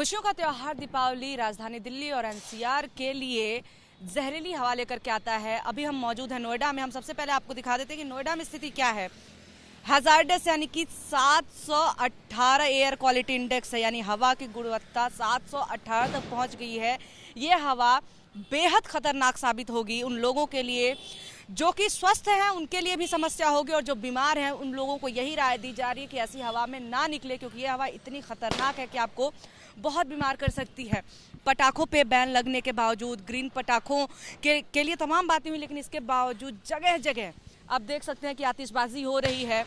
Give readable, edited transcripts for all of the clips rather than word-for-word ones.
खुशियों का त्योहार दीपावली राजधानी दिल्ली और एनसीआर के लिए जहरीली हवा लेकर के आता है। अभी हम मौजूद हैं नोएडा में। हम सबसे पहले आपको दिखा देते हैं कि नोएडा में स्थिति क्या है। हैजार्डस यानी कि 718 एयर क्वालिटी इंडेक्स है, यानी हवा की गुणवत्ता 718 तक पहुंच गई है। ये हवा बेहद खतरनाक साबित होगी उन लोगों के लिए जो कि स्वस्थ हैं, उनके लिए भी समस्या होगी, और जो बीमार हैं उन लोगों को यही राय दी जा रही है कि ऐसी हवा में ना निकले, क्योंकि ये हवा इतनी खतरनाक है कि आपको बहुत बीमार कर सकती है। पटाखों पे बैन लगने के बावजूद, ग्रीन पटाखों के लिए तमाम बातें हुई, लेकिन इसके बावजूद जगह जगह आप देख सकते हैं कि आतिशबाजी हो रही है।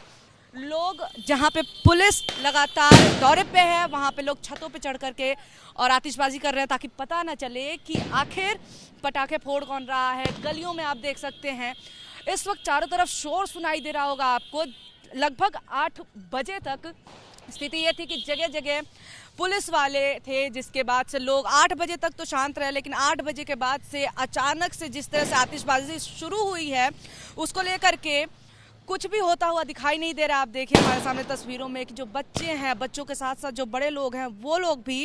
लोग जहां पे पुलिस लगातार दौरे पे है, वहां पे लोग छतों पे चढ़ करके और आतिशबाजी कर रहे हैं ताकि पता ना चले कि आखिर पटाखे फोड़ कौन रहा है। गलियों में आप देख सकते हैं इस वक्त चारों तरफ शोर सुनाई दे रहा होगा आपको। लगभग 8 बजे तक स्थिति ये थी कि जगह जगह पुलिस वाले थे, जिसके बाद से लोग 8 बजे तक तो शांत रहे, लेकिन 8 बजे के बाद से अचानक से जिस तरह से आतिशबाजी शुरू हुई है उसको लेकर के कुछ भी होता हुआ दिखाई नहीं दे रहा। आप देखिए हमारे सामने तस्वीरों में कि जो बच्चे हैं, बच्चों के साथ साथ जो बड़े लोग हैं, वो लोग भी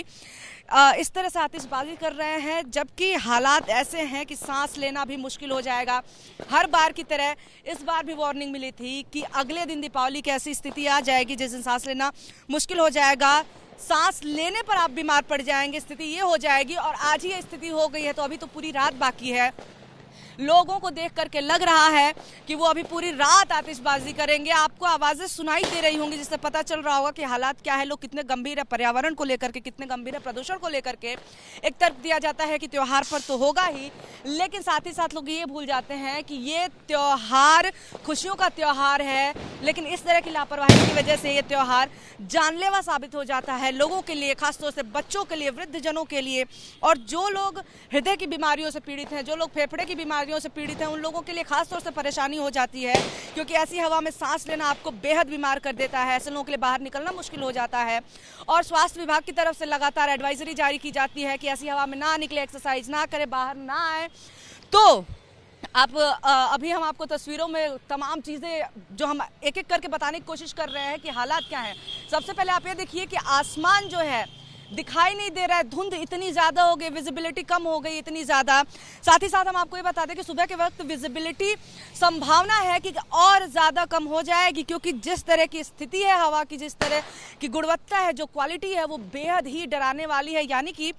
इस तरह से आतिशबाजी कर रहे हैं, जबकि हालात ऐसे हैं कि सांस लेना भी मुश्किल हो जाएगा। हर बार की तरह इस बार भी वार्निंग मिली थी कि अगले दिन दीपावली की ऐसी स्थिति आ जाएगी जिस दिन सांस लेना मुश्किल हो जाएगा, सांस लेने पर आप बीमार पड़ जाएंगे, स्थिति ये हो जाएगी। और आज ही ये स्थिति हो गई है, तो अभी तो पूरी रात बाकी है। लोगों को देख करके लग रहा है कि वो अभी पूरी रात आतिशबाजी करेंगे। आपको आवाज़ें सुनाई दे रही होंगी जिससे पता चल रहा होगा कि हालात क्या है, लोग कितने गंभीर है पर्यावरण को लेकर के, कितने गंभीर है प्रदूषण को लेकर के। एक तरफ दिया जाता है कि त्यौहार पर तो होगा ही, लेकिन साथ ही साथ लोग ये भूल जाते हैं कि ये त्यौहार खुशियों का त्यौहार है, लेकिन इस तरह की लापरवाही की वजह से ये त्यौहार जानलेवा साबित हो जाता है लोगों के लिए, खासतौर से बच्चों के लिए, वृद्धजनों के लिए, और जो लोग हृदय की बीमारियों से पीड़ित हैं, जो लोग फेफड़े की बीमारियों से पीड़ित हैं, उन लोगों के लिए खास तौर से परेशानी हो जाती है, क्योंकि ऐसी हवा में सांस लेना आपको बेहद बीमार कर देता है। ऐसे लोगों के लिए बाहर निकलना मुश्किल हो जाता है, और स्वास्थ्य विभाग की तरफ से लगातार एडवाइजरी जारी की जाती है कि ऐसी हवा में ना निकले, एक्सरसाइज ना करें, बाहर ना आए। तो आप अभी हम आपको तस्वीरों में तमाम चीज़ें जो हम एक एक करके बताने की कोशिश कर रहे हैं कि हालात क्या हैं। सबसे पहले आप ये देखिए कि आसमान जो है दिखाई नहीं दे रहा है, धुंध इतनी ज़्यादा हो गई, विजिबिलिटी कम हो गई इतनी ज़्यादा। साथ ही साथ हम आपको ये बता दें कि सुबह के वक्त विजिबिलिटी संभावना है कि और ज़्यादा कम हो जाएगी, क्योंकि जिस तरह की स्थिति है हवा की, जिस तरह की गुणवत्ता है, जो क्वालिटी है, वो बेहद ही डराने वाली है। यानी कि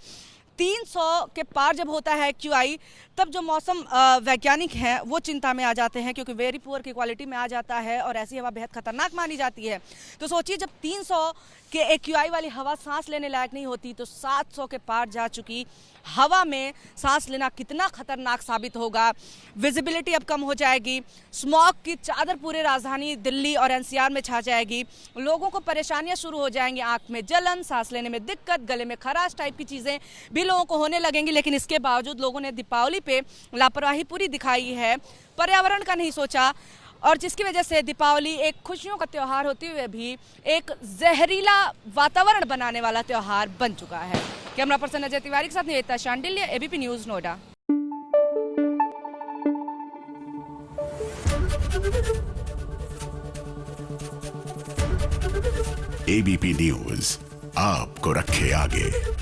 300 के पार जब होता है QI, तब जो मौसम वैज्ञानिक हैं वो चिंता में आ जाते हैं, क्योंकि वेरी पुअर की क्वालिटी में आ जाता है और ऐसी हवा बेहद खतरनाक मानी जाती है। तो सोचिए जब 300 के AQI वाली हवा सांस लेने लायक नहीं होती, तो 700 के पार जा चुकी हवा में सांस लेना कितना खतरनाक साबित होगा। विजिबिलिटी अब कम हो जाएगी, स्मॉग की चादर पूरे राजधानी दिल्ली और NCR में छा जाएगी, लोगों को परेशानियां शुरू हो जाएंगी, आंख में जलन, सांस लेने में दिक्कत, गले में खराश टाइप की चीज़ें भी लोगों को होने लगेंगी। लेकिन इसके बावजूद लोगों ने दीपावली पे लापरवाही पूरी दिखाई है, पर्यावरण का नहीं सोचा, और जिसकी वजह से दीपावली एक खुशियों का त्यौहार होते हुए भी एक जहरीला वातावरण बनाने वाला त्यौहार बन चुका है। कैमरा पर्सन अजय तिवारी के साथ Nivedita Shandilya, ABP news Noida. ABP news आपको रखे आगे।